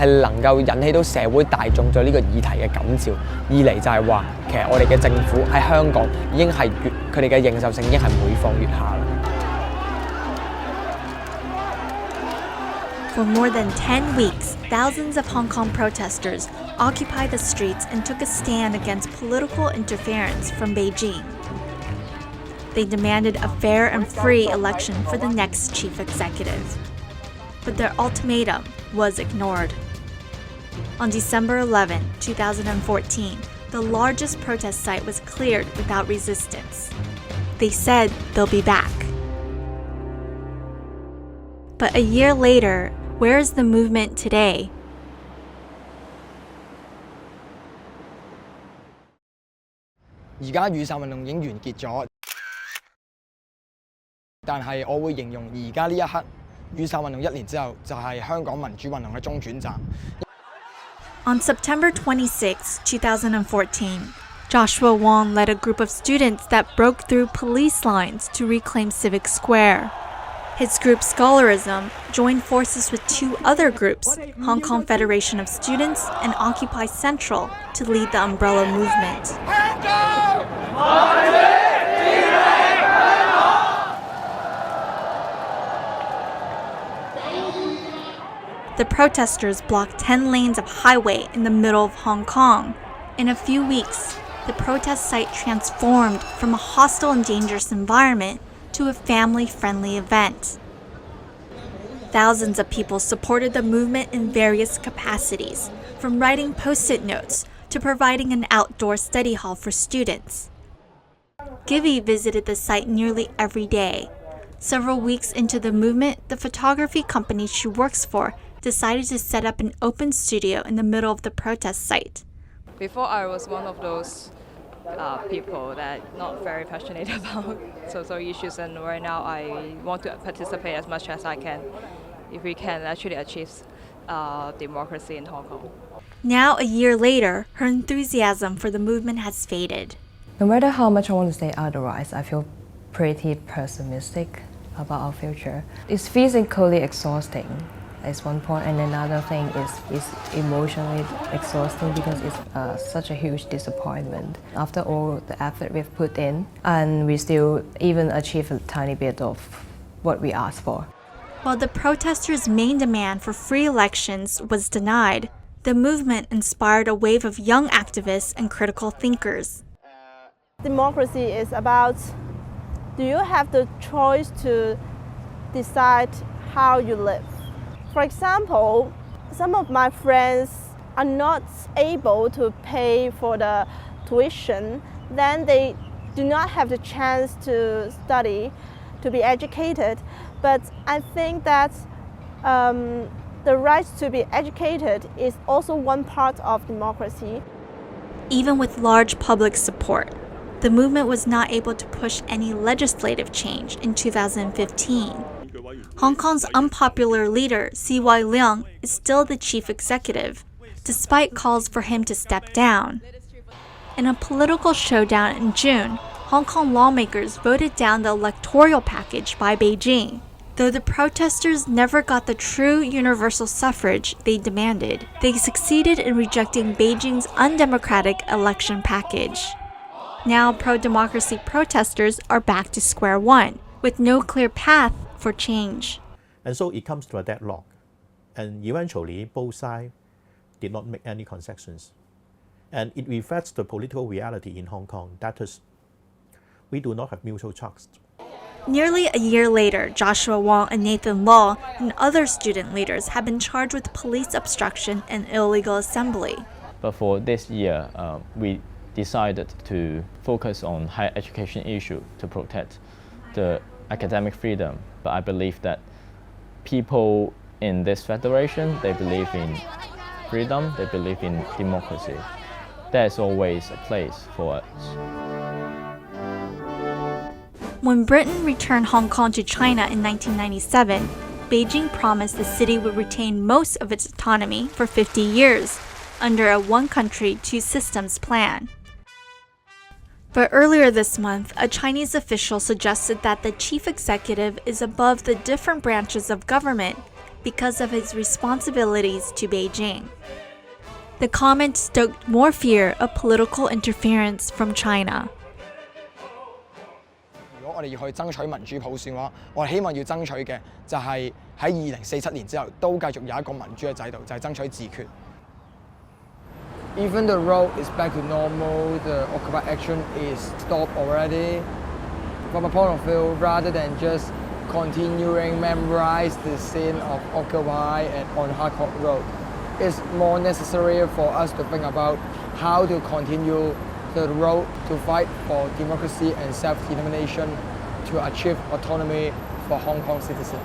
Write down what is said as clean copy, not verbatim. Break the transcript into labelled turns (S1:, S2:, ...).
S1: 係能夠引起到社會大眾對呢個議題嘅感召。二嚟就係話，其實我哋嘅政府喺香港已經係佢哋嘅認受性已經係每況愈下啦。
S2: For more than 10 weeks, thousands of Hong Kong protesters occupied the streets and took a stand against political interference from Beijing. They demanded a fair and free election for the next chief executive. But their ultimatum was ignored. On December 11, 2014, the largest protest site was cleared without resistance. They said they'll be back. But a year later, where is the movement today?
S1: 而家雨傘運動已經完結咗，但係我會形容而家呢一刻，雨傘運動1年之後就係香港民主運動嘅中轉站。
S2: On September 26, 2014, Joshua Wong led a group of students that broke through police lines to reclaim Civic Square. His group Scholarism joined forces with two other groups, Hong Kong Federation of Students and Occupy Central, to lead the umbrella movement. The protesters blocked 10 lanes of highway in the middle of Hong Kong. In a few weeks, the protest site transformed from a hostile and dangerous environment to a family-friendly event. Thousands of people supported the movement in various capacities, from writing post-it notes to providing an outdoor study hall for students. Givy visited the site nearly every day. Several weeks into the movement, the photography company she works for decided to set up an open studio in the middle of the protest site.
S3: Before, I was one of those people that not very passionate about social issues, and right now I want to participate as much as I can if we can actually achieve democracy in Hong Kong.
S2: Now, a year later, her enthusiasm for the movement has faded.
S4: No matter how much I want to say otherwise, I feel pretty pessimistic about our future. It's physically exhausting. Is one point, and another thing is emotionally exhausting because it's such a huge disappointment after all the effort we've put in, and we still even achieve a tiny bit of what we asked for.
S2: While the protesters' main demand for free elections was denied, the movement inspired a wave of young activists and critical thinkers.
S5: Democracy is about, do you have the choice to decide how you live? For example, some of my friends are not able to pay for the tuition, then they do not have the chance to study, to be educated. But I think that the right to be educated is also one part of democracy.
S2: Even with large public support, the movement was not able to push any legislative change in 2015. Hong Kong's unpopular leader, C.Y. Leung, is still the chief executive, despite calls for him to step down. In a political showdown in June, Hong Kong lawmakers voted down the electoral package by Beijing. Though the protesters never got the true universal suffrage they demanded, they succeeded in rejecting Beijing's undemocratic election package. Now, pro-democracy protesters are back to square one, with no clear path for change.
S6: And so it comes to a deadlock. And eventually, both sides did not make any concessions. And it reflects the political reality in Hong Kong. That is, we do not have mutual trust.
S2: Nearly a year later, Joshua Wong and Nathan Law and other student leaders have been charged with police obstruction and illegal assembly.
S7: But for this year, we decided to focus on higher education issue to protect the academic freedom. But I believe that people in this federation, they believe in freedom, they believe in democracy. There's always a place for us.
S2: When Britain returned Hong Kong to China in 1997, Beijing promised the city would retain most of its autonomy for 50 years under a one country, two systems plan. But earlier this month, a Chinese official suggested that the chief executive is above the different branches of government because of his responsibilities to Beijing. The comment stoked more fear of political interference from China.
S1: 如果我哋要去爭取民主普選嘅話，我哋希望要爭取嘅就係喺2047年之後都繼續有一個民主嘅制度，就係爭取自決。Even the road is back to normal, the Occupy action is stopped already. From a point of view, rather than just continuing memorize the scene of Occupy and on Hard Rock Road, it's more necessary for us to think about how to continue the road to fight for democracy and self-determination to achieve autonomy for Hong Kong citizens.